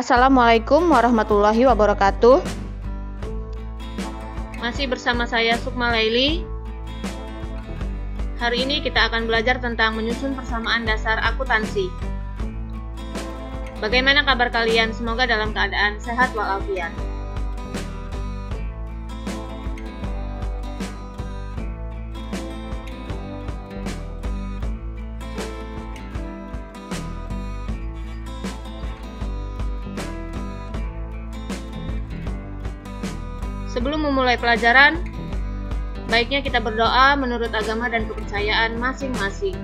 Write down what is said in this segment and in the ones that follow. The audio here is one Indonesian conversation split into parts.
Assalamualaikum warahmatullahi wabarakatuh. Masih bersama saya Sukma Laili. Hari ini kita akan belajar tentang menyusun persamaan dasar akuntansi. Bagaimana kabar kalian? Semoga dalam keadaan sehat walafiat. Sebelum memulai pelajaran, baiknya kita berdoa menurut agama dan kepercayaan masing-masing.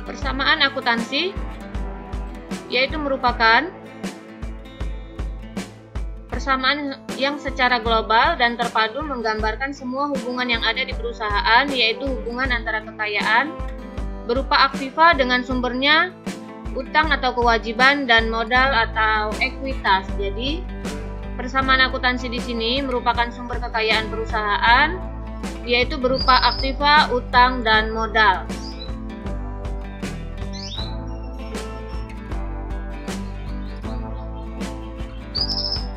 Persamaan akuntansi yaitu merupakan persamaan yang secara global dan terpadu menggambarkan semua hubungan yang ada di perusahaan, yaitu hubungan antara kekayaan berupa aktiva dengan sumbernya, utang atau kewajiban, dan modal atau ekuitas. Jadi, persamaan akuntansi di sini merupakan sumber kekayaan perusahaan, yaitu berupa aktiva, utang, dan modal.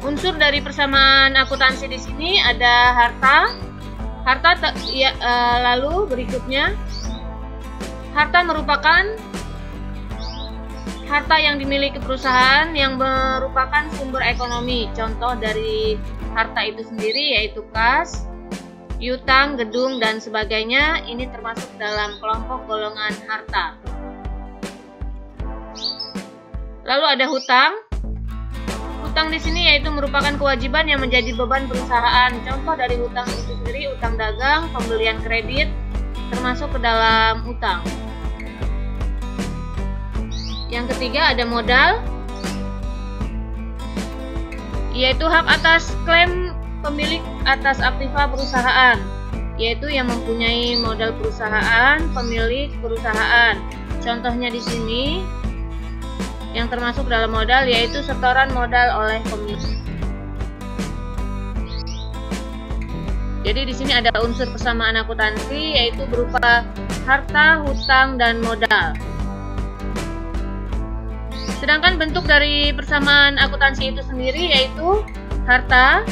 Unsur dari persamaan akuntansi di sini ada harta. Lalu berikutnya, harta merupakan harta yang dimiliki perusahaan yang merupakan sumber ekonomi. Contoh dari harta itu sendiri yaitu kas, piutang, gedung, dan sebagainya. Ini termasuk dalam kelompok golongan harta. Lalu ada hutang. Hutang di sini yaitu merupakan kewajiban yang menjadi beban perusahaan. Contoh dari hutang itu sendiri, utang dagang, pembelian kredit, termasuk ke dalam hutang. Yang ketiga ada modal, yaitu hak atas klaim pemilik atas aktiva perusahaan, yaitu yang mempunyai modal perusahaan, pemilik perusahaan. Contohnya di sini yang termasuk dalam modal yaitu setoran modal oleh pemilik. Jadi di sini ada unsur persamaan akuntansi yaitu berupa harta, hutang, dan modal. Sedangkan bentuk dari persamaan akuntansi itu sendiri yaitu harta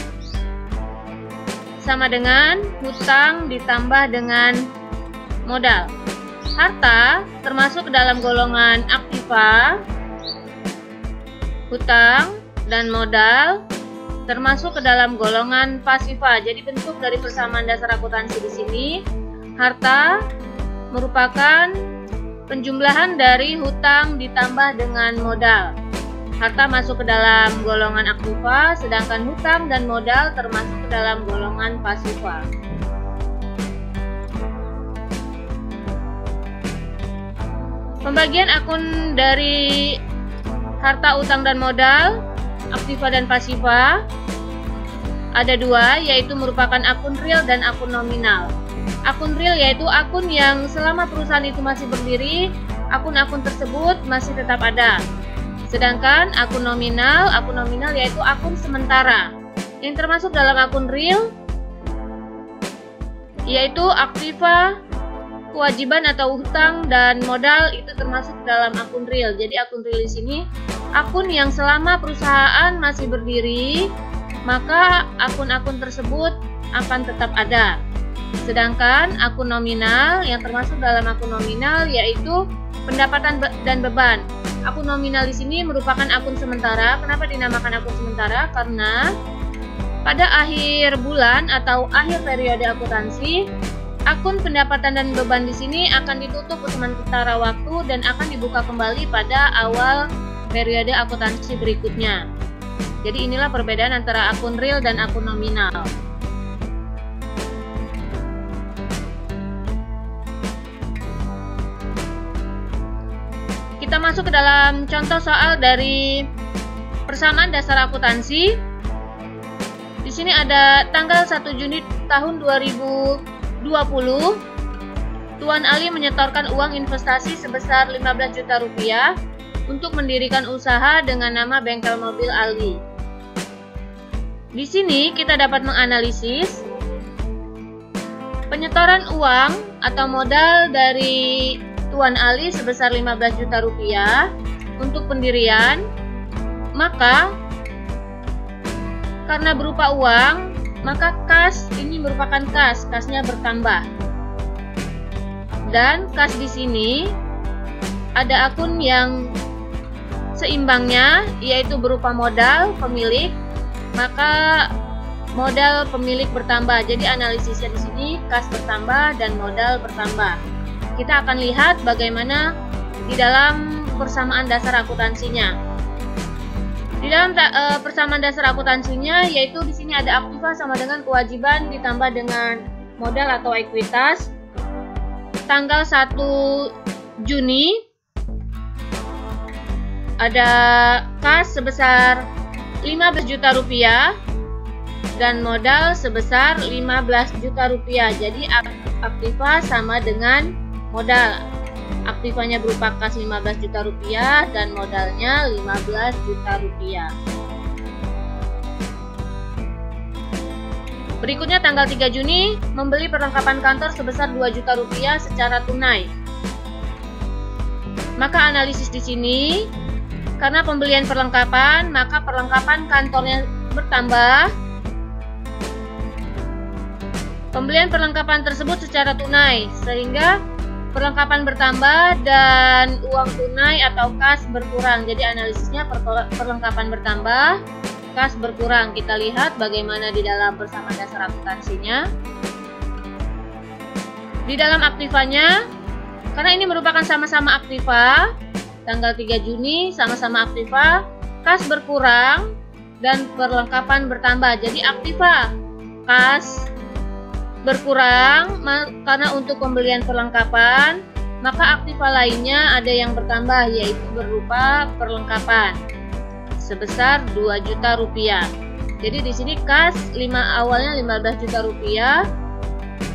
sama dengan hutang ditambah dengan modal. Harta termasuk dalam golongan aktiva, hutang dan modal termasuk ke dalam golongan pasiva. Jadi bentuk dari persamaan dasar akuntansi di sini, harta merupakan penjumlahan dari hutang ditambah dengan modal. Harta masuk ke dalam golongan aktiva, sedangkan hutang dan modal termasuk ke dalam golongan pasiva. Pembagian akun dari harta, utang, dan modal, aktiva dan pasiva, ada dua, yaitu merupakan akun real dan akun nominal. Akun real yaitu akun yang selama perusahaan itu masih berdiri, akun-akun tersebut masih tetap ada. Sedangkan akun nominal yaitu akun sementara. Yang termasuk dalam akun real yaitu aktiva, kewajiban atau hutang, dan modal itu termasuk dalam akun real. Jadi akun real di sini akun yang selama perusahaan masih berdiri, maka akun-akun tersebut akan tetap ada. Sedangkan akun nominal yang termasuk dalam akun nominal yaitu pendapatan dan beban. Akun nominal di sini merupakan akun sementara. Kenapa dinamakan akun sementara? Karena pada akhir bulan atau akhir periode akuntansi, akun pendapatan dan beban di sini akan ditutup sementara waktu dan akan dibuka kembali pada awal periode akuntansi berikutnya. Jadi inilah perbedaan antara akun real dan akun nominal. Kita masuk ke dalam contoh soal dari persamaan dasar akuntansi. Di sini ada tanggal 1 Juni tahun 2020, Tuan Ali menyetorkan uang investasi sebesar 15 juta rupiah untuk mendirikan usaha dengan nama Bengkel Mobil Aldi. Di sini kita dapat menganalisis penyetoran uang atau modal dari Tuan Ali sebesar 15 juta rupiah untuk pendirian. Maka karena berupa uang, maka kas ini merupakan kasnya bertambah. Dan kas di sini ada akun yang seimbangnya, yaitu berupa modal pemilik, maka modal pemilik bertambah. Jadi analisisnya di sini kas bertambah dan modal bertambah. Kita akan lihat bagaimana di dalam persamaan dasar akuntansinya. Di dalam persamaan dasar akuntansinya, yaitu di sini ada aktiva sama dengan kewajiban ditambah dengan modal atau ekuitas. Tanggal 1 Juni ada kas sebesar 15 juta rupiah dan modal sebesar 15 juta rupiah. Jadi aktiva sama dengan modal. Aktivanya berupa kas 15 juta rupiah dan modalnya 15 juta rupiah. Berikutnya tanggal 3 Juni membeli perlengkapan kantor sebesar 2 juta rupiah secara tunai. Maka analisis di sini, karena pembelian perlengkapan, maka perlengkapan kantornya bertambah. Pembelian perlengkapan tersebut secara tunai, sehingga perlengkapan bertambah dan uang tunai atau kas berkurang. Jadi analisisnya perlengkapan bertambah, kas berkurang. Kita lihat bagaimana di dalam persamaan dasar akuntansinya. Di dalam aktivanya, karena ini merupakan sama-sama aktiva, tanggal 3 Juni sama-sama aktiva, kas berkurang dan perlengkapan bertambah. Jadi aktiva kas berkurang karena untuk pembelian perlengkapan, maka aktiva lainnya ada yang bertambah, yaitu berupa perlengkapan sebesar 2 juta rupiah. Jadi di sini kas awalnya 15 juta rupiah,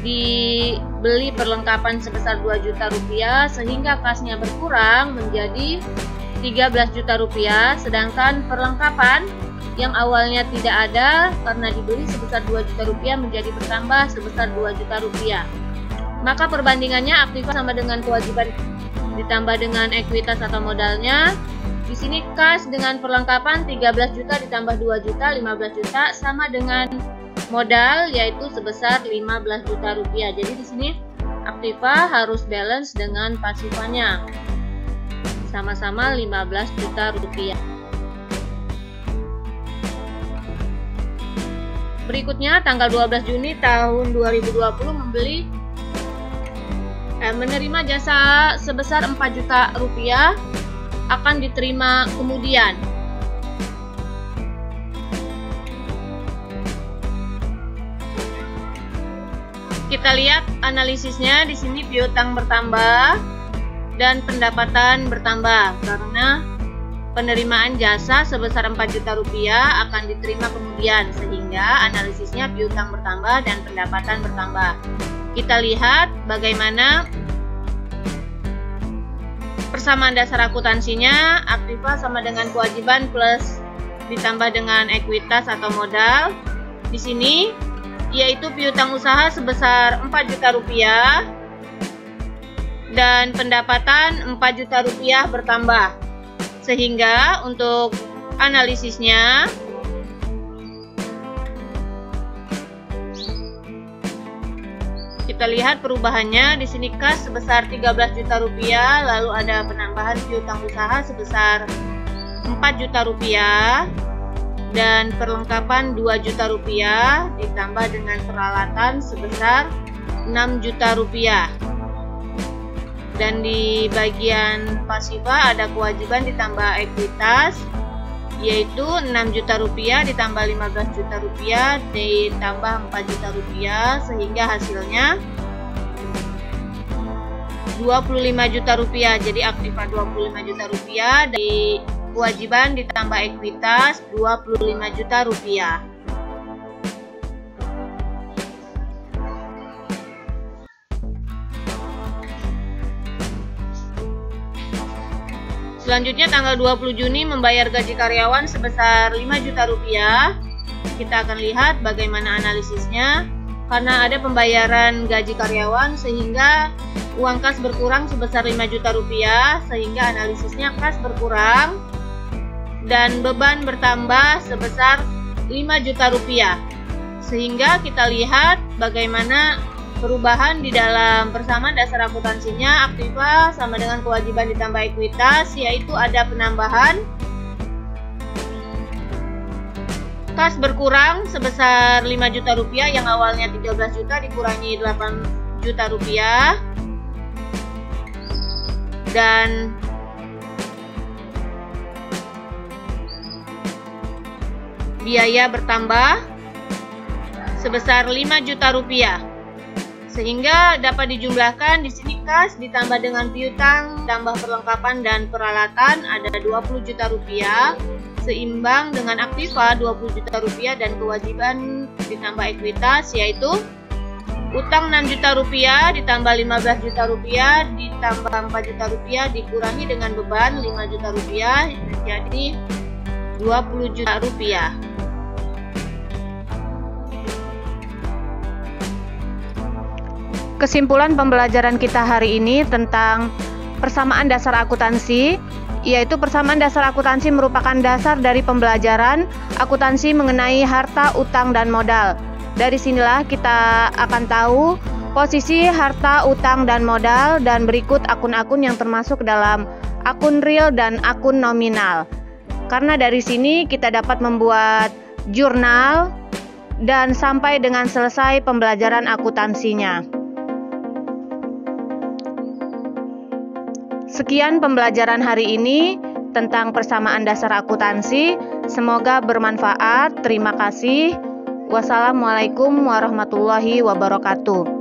dibeli perlengkapan sebesar 2 juta rupiah, sehingga kasnya berkurang menjadi 13 juta rupiah, sedangkan perlengkapan yang awalnya tidak ada karena dibeli sebesar 2 juta rupiah menjadi bertambah sebesar 2 juta rupiah. Maka perbandingannya aktiva sama dengan kewajiban ditambah dengan ekuitas atau modalnya. Di sini kas dengan perlengkapan 13 juta ditambah 2 juta, 15 juta sama dengan modal, yaitu sebesar 15 juta rupiah. Jadi di sini aktiva harus balance dengan pasifanya. Sama-sama 15 juta rupiah. Berikutnya tanggal 12 Juni tahun 2020 menerima jasa sebesar 4 juta rupiah akan diterima kemudian. Kita lihat analisisnya. Di sini piutang bertambah dan pendapatan bertambah karena penerimaan jasa sebesar 4 juta rupiah akan diterima kemudian, sehingga analisisnya piutang bertambah dan pendapatan bertambah. Kita lihat bagaimana persamaan dasar akuntansinya. Aktiva sama dengan kewajiban plus ditambah dengan ekuitas atau modal. Di sini yaitu piutang usaha sebesar 4 juta rupiah dan pendapatan 4 juta rupiah bertambah. Sehingga untuk analisisnya kita lihat perubahannya. Di sini kas sebesar 13 juta rupiah, lalu ada penambahan piutang usaha sebesar 4 juta rupiah dan perlengkapan 2 juta rupiah ditambah dengan peralatan sebesar 6 juta rupiah. Dan di bagian pasiva ada kewajiban ditambah ekuitas, yaitu 6 juta rupiah ditambah 15 juta rupiah ditambah 4 juta rupiah, sehingga hasilnya 25 juta rupiah. Jadi aktiva 25 juta rupiah, di kewajiban ditambah ekuitas 25 juta rupiah. Selanjutnya tanggal 20 Juni membayar gaji karyawan sebesar 5 juta rupiah. Kita akan lihat bagaimana analisisnya. Karena ada pembayaran gaji karyawan sehingga uang kas berkurang sebesar 5 juta rupiah, sehingga analisisnya kas berkurang dan beban bertambah sebesar 5 juta rupiah. Sehingga kita lihat bagaimana perubahan di dalam persamaan dasar akuntansinya. Aktiva sama dengan kewajiban ditambah ekuitas, yaitu ada penambahan kas berkurang sebesar 5 juta rupiah, yang awalnya 13 juta dikurangi 8 juta rupiah, dan biaya bertambah sebesar 5 juta rupiah. Sehingga dapat dijumlahkan di sini kas ditambah dengan piutang, tambah perlengkapan dan peralatan ada 20 juta rupiah, seimbang dengan aktiva 20 juta rupiah dan kewajiban ditambah ekuitas, yaitu utang 6 juta rupiah ditambah 15 juta rupiah ditambah 4 juta rupiah dikurangi dengan beban 5 juta rupiah jadi 20 juta rupiah. Kesimpulan pembelajaran kita hari ini tentang persamaan dasar akuntansi, yaitu persamaan dasar akuntansi merupakan dasar dari pembelajaran akuntansi mengenai harta, utang, dan modal. Dari sinilah kita akan tahu posisi harta, utang, dan modal, dan berikut akun-akun yang termasuk dalam akun real dan akun nominal. Karena dari sini kita dapat membuat jurnal dan sampai dengan selesai pembelajaran akuntansinya. Sekian pembelajaran hari ini tentang persamaan dasar akuntansi. Semoga bermanfaat. Terima kasih. Wassalamualaikum warahmatullahi wabarakatuh.